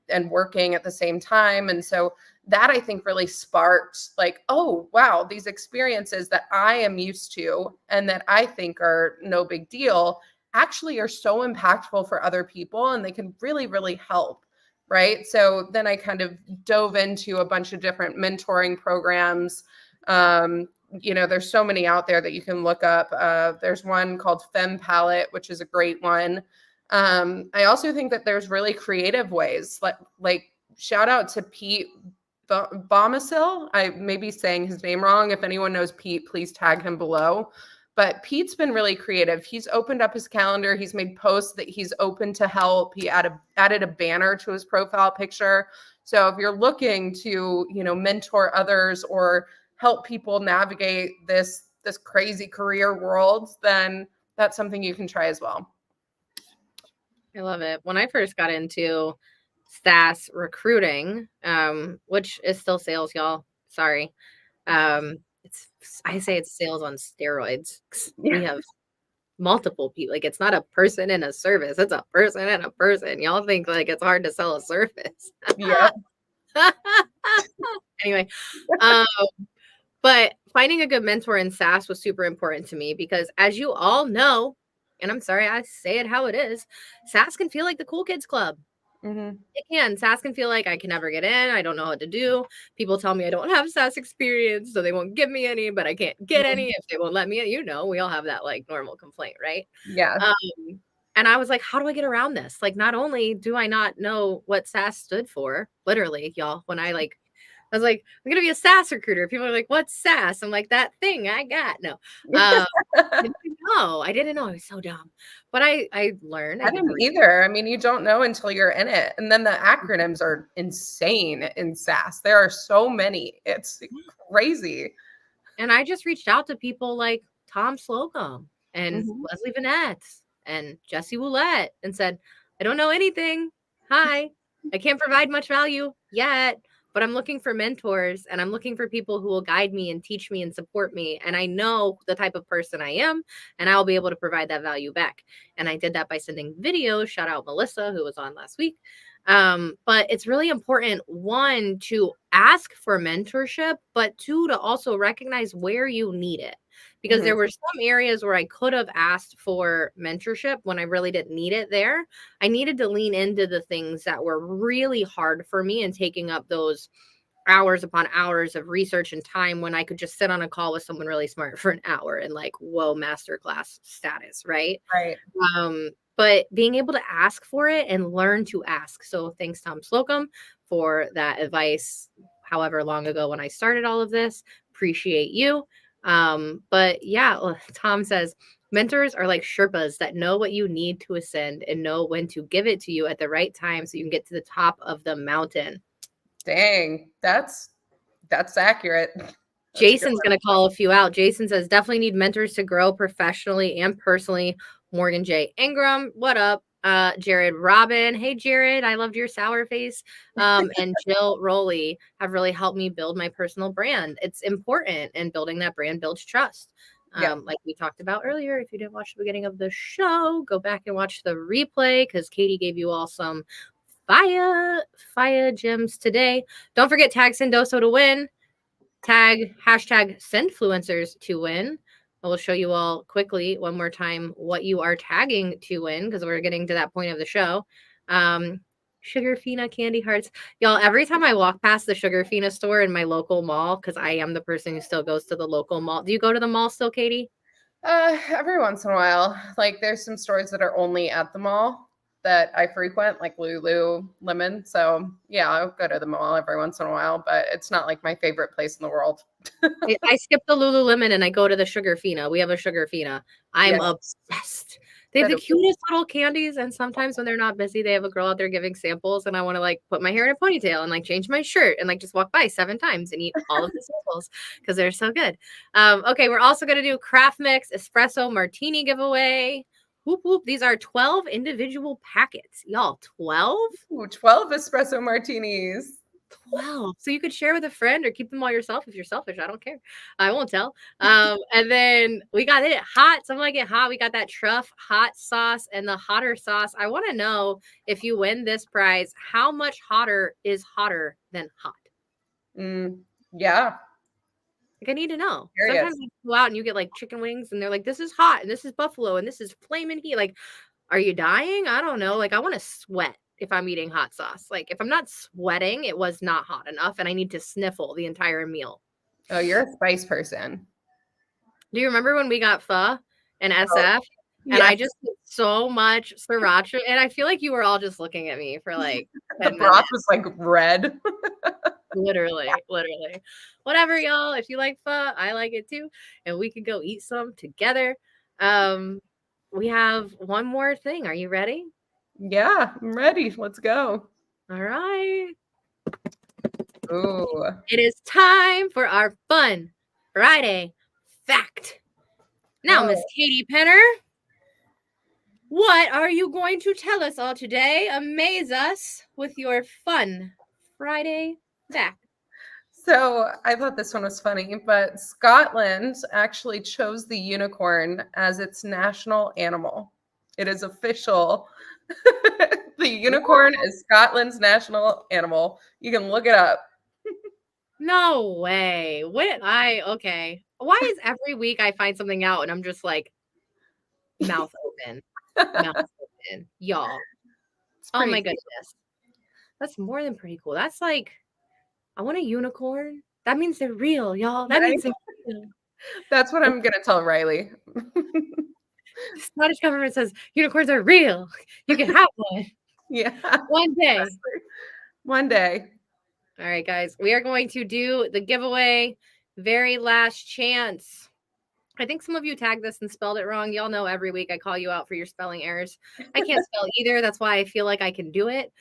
and working at the same time. And so that, I think, really sparked like, oh, wow, these experiences that I am used to and that I think are no big deal actually are so impactful for other people, and they can really, really help. Right. So then I kind of dove into a bunch of different mentoring programs. There's so many out there that you can look up. There's one called Femme Palette, which is a great one. I also think that there's really creative ways, like shout out to Pete Bomasil. I may be saying his name wrong. If anyone knows Pete, please tag him below. But Pete's been really creative. He's opened up his calendar. He's made posts that he's open to help. He added a banner to his profile picture. So if you're looking to, mentor others or help people navigate this crazy career world, then that's something you can try as well. I love it. When I first got into SaaS recruiting, which is still sales, y'all. Sorry. I say it's sales on steroids. We have multiple people. Like, it's not a person and a service. It's a person and a person. Y'all think like it's hard to sell a service. Yeah. Anyway, but finding a good mentor in SaaS was super important to me because, as you all know, and I'm sorry, I say it how it is, SaaS can feel like the cool kids club. Mm-hmm. It can. SaaS can feel like I can never get in. I don't know what to do. People tell me I don't have SaaS experience, so they won't give me any, but I can't get any if they won't let me in. We all have that like normal complaint, right? Yeah. And I was like, how do I get around this? Like, not only do I not know what SaaS stood for, literally, y'all, when I was like, I'm going to be a SaaS recruiter. People are like, what's SaaS? I'm like, that thing I got. No. I didn't know. I was so dumb. But I learned. I didn't either. I mean, you don't know until you're in it. And then the acronyms are insane in SaaS. There are so many. It's crazy. And I just reached out to people like Tom Slocum and Leslie Vanette and Jesse Woolette and said, I don't know anything. Hi. I can't provide much value yet, but I'm looking for mentors and I'm looking for people who will guide me and teach me and support me. And I know the type of person I am, and I'll be able to provide that value back. And I did that by sending videos. Shout out Melissa, who was on last week. But it's really important, one, to ask for mentorship, but two, to also recognize where you need it. Because there were some areas where I could have asked for mentorship when I really didn't need it there. I needed to lean into the things that were really hard for me and taking up those hours upon hours of research and time when I could just sit on a call with someone really smart for an hour and like, whoa, masterclass status, right? Right. But being able to ask for it and learn to ask. So thanks, Tom Slocum, for that advice, however long ago when I started all of this. Appreciate you. But yeah, Tom says, mentors are like Sherpas that know what you need to ascend and know when to give it to you at the right time so you can get to the top of the mountain. Dang, that's accurate. Jason's going to call a few out. Jason says, definitely need mentors to grow professionally and personally. Morgan J. Ingram, what up? Jared Robin. Hey, Jared, I loved your sour face. And Jill Rowley have really helped me build my personal brand. It's important, and building that brand builds trust. Like we talked about earlier. If you didn't watch the beginning of the show, go back and watch the replay because Katie gave you all some fire gems today. Don't forget, tag Sendoso to win. Tag hashtag Sendfluencers to win. I will show you all quickly one more time what you are tagging to win because we're getting to that point of the show. Sugar Fina candy hearts. Y'all, every time I walk past the Sugar Fina store in my local mall, because I am the person who still goes to the local mall. Do you go to the mall still, Katie? Every once in a while. Like, there's some stores that are only at the mall that I frequent, like Lululemon. So yeah, I'll go to the mall every once in a while, but it's not like my favorite place in the world. I skip the Lululemon and I go to the Sugar Fina. We have a Sugar Fina. I'm obsessed. They have the cutest little candies, and sometimes when they're not busy, they have a girl out there giving samples, and I want to like put my hair in a ponytail and like change my shirt and like just walk by 7 times and eat all of the samples because they're so good. Okay, we're also going to do Craft Mix Espresso Martini giveaway. Whoop, whoop. These are 12 individual packets. Y'all, 12? Ooh, 12 espresso martinis. 12. So you could share with a friend or keep them all yourself if you're selfish. I don't care. I won't tell. And then we got it hot. So I'm going to get hot. We got that truff hot sauce and the hotter sauce. I want to know, if you win this prize, how much hotter is hotter than hot? Yeah. Like, I need to know. Sometimes you go out and you get like chicken wings and they're like, this is hot and this is buffalo and this is flaming heat. Like, are you dying? I don't know. Like, I want to sweat if I'm eating hot sauce. Like, if I'm not sweating, it was not hot enough and I need to sniffle the entire meal. Oh, you're a spice person. Do you remember when we got pho and SF? And I just put so much sriracha, and I feel like you were all just looking at me for like 10 the broth minutes. was like red. Literally. Whatever, y'all. If you like pho, I like it too. And we can go eat some together. We have one more thing. Are you ready? Yeah, I'm ready. Let's go. All right. Ooh. It is time for our fun Friday fact. Now, Miss Katie Penner, what are you going to tell us all today? Amaze us with your fun Friday fact. So I thought this one was funny, but Scotland actually chose the unicorn as its national animal. It is official. The unicorn is Scotland's national animal. You can look it up. No way. Okay. Why is every week I find something out and I'm just like mouth open. Mouth open. Y'all. It's Oh pretty my cool. goodness. That's more than pretty cool. That's like, I want a unicorn. That means they're real, y'all. That means they're real. That's what I'm gonna tell Riley. The Scottish government says unicorns are real. You can have one. Yeah. One day. One day. All right, guys. We are going to do the giveaway. Very last chance. I think some of you tagged this and spelled it wrong. Y'all know every week I call you out for your spelling errors. I can't spell either. That's why I feel like I can do it.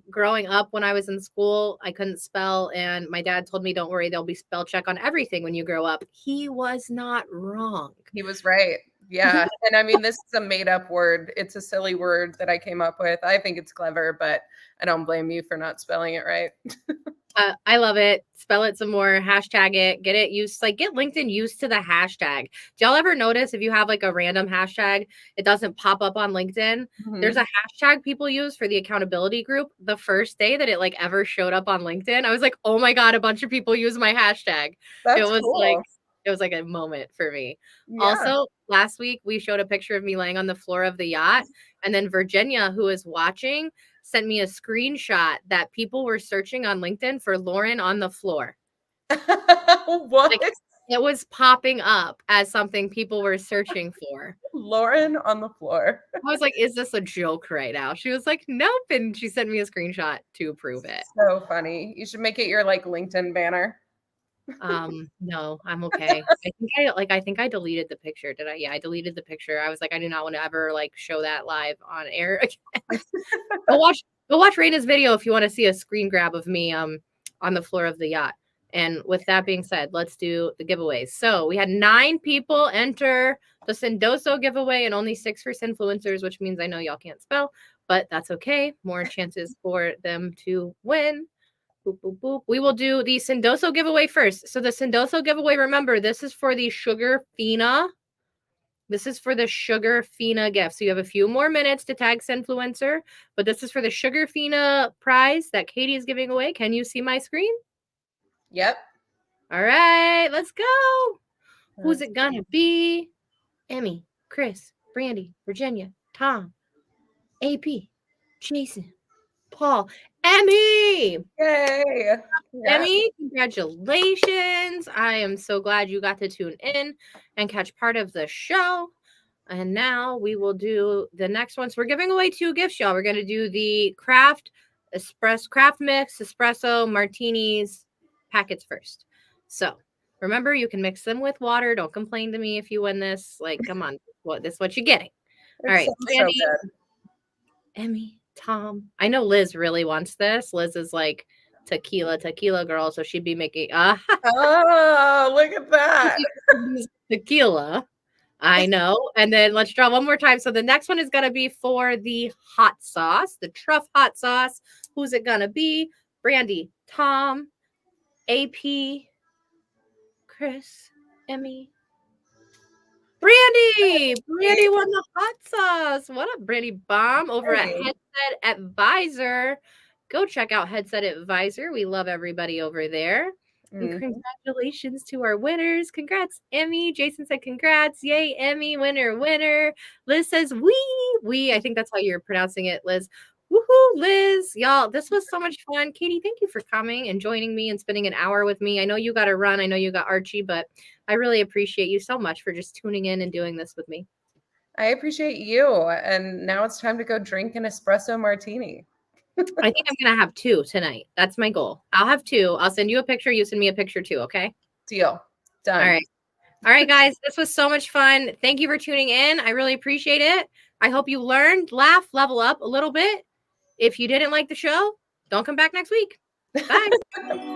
Growing up when I was in school, I couldn't spell, and my dad told me, don't worry, there'll be spell check on everything when you grow up. He was not wrong. He was right. Yeah. And I mean, this is a made up word. It's a silly word that I came up with. I think it's clever, but I don't blame you for not spelling it right. I love it. Spell it some more, hashtag it, get it used, like get LinkedIn used to the hashtag. Do y'all ever notice if you have like a random hashtag, it doesn't pop up on LinkedIn? There's a hashtag people use for the accountability group. The first day that it like ever showed up on LinkedIn, I was like, oh my God, a bunch of people use my hashtag. That's It was cool. like a moment for me. Yeah. Also, last week we showed a picture of me laying on the floor of the yacht, and then Virginia, who is watching, sent me a screenshot that people were searching on LinkedIn for Lauren on the floor. What? Like, it was popping up as something people were searching for. Lauren on the floor. I was like, is this a joke right now? She was like, nope. And she sent me a screenshot to prove it. So funny. You should make it your like LinkedIn banner. No, I'm okay. I think I deleted the picture. Did I? Yeah, I deleted the picture. I was like, I do not want to ever like show that live on air again. Go watch Raina's video if you want to see a screen grab of me on the floor of the yacht. And with that being said, let's do the giveaways. So we had 9 people enter the Sendoso giveaway and only 6 for Sendfluencers, which means I know y'all can't spell, but that's okay. More chances for them to win. Boop, boop, boop. We will do the Sendoso giveaway first. So the Sendoso giveaway, remember, this is for the Sugar Fina. This is for the Sugar Fina gift. So you have a few more minutes to tag Sendfluencer, but this is for the Sugar Fina prize that Katie is giving away. Can you see my screen? Yep. All right, let's go. Who's it gonna be? Emmy, Chris, Brandy, Virginia, Tom, AP, Jason, Paul, Emmy. Yay. Emmy, congratulations. I am so glad you got to tune in and catch part of the show. And now we will do the next one. So we're giving away 2 gifts, y'all. We're going to do the craft mix espresso martinis packets first. So remember, you can mix them with water. Don't complain to me if you win this. Like, come on, this is what you're getting. All right, Brandy, so good. Emmy, Tom. I know Liz really wants this. Liz is like tequila girl, so she'd be making Oh, look at that. tequila. I know. And then let's draw one more time. So the next one is going to be for the hot sauce, the truff hot sauce. Who's it going to be? Brandy, Tom, AP, Chris, Emmy. Brandy won the hot sauce. What up, Brandy Bomb over at Headset Advisor. Go check out Headset Advisor. We love everybody over there. And congratulations to our winners. Congrats, Emmy. Jason said congrats. Yay, Emmy. Winner. Liz says wee. I think that's how you're pronouncing it, Liz. Woohoo, Liz. Y'all, this was so much fun. Katie, thank you for coming and joining me and spending an hour with me. I know you got to run. I know you got Archie, but I really appreciate you so much for just tuning in and doing this with me. I appreciate you. And now it's time to go drink an espresso martini. I think I'm going to have 2 tonight. That's my goal. I'll have 2. I'll send you a picture. You send me a picture too. Okay. Deal. Done. All right. All right, guys. This was so much fun. Thank you for tuning in. I really appreciate it. I hope you learned, laugh, level up a little bit. If you didn't like the show, don't come back next week. Bye.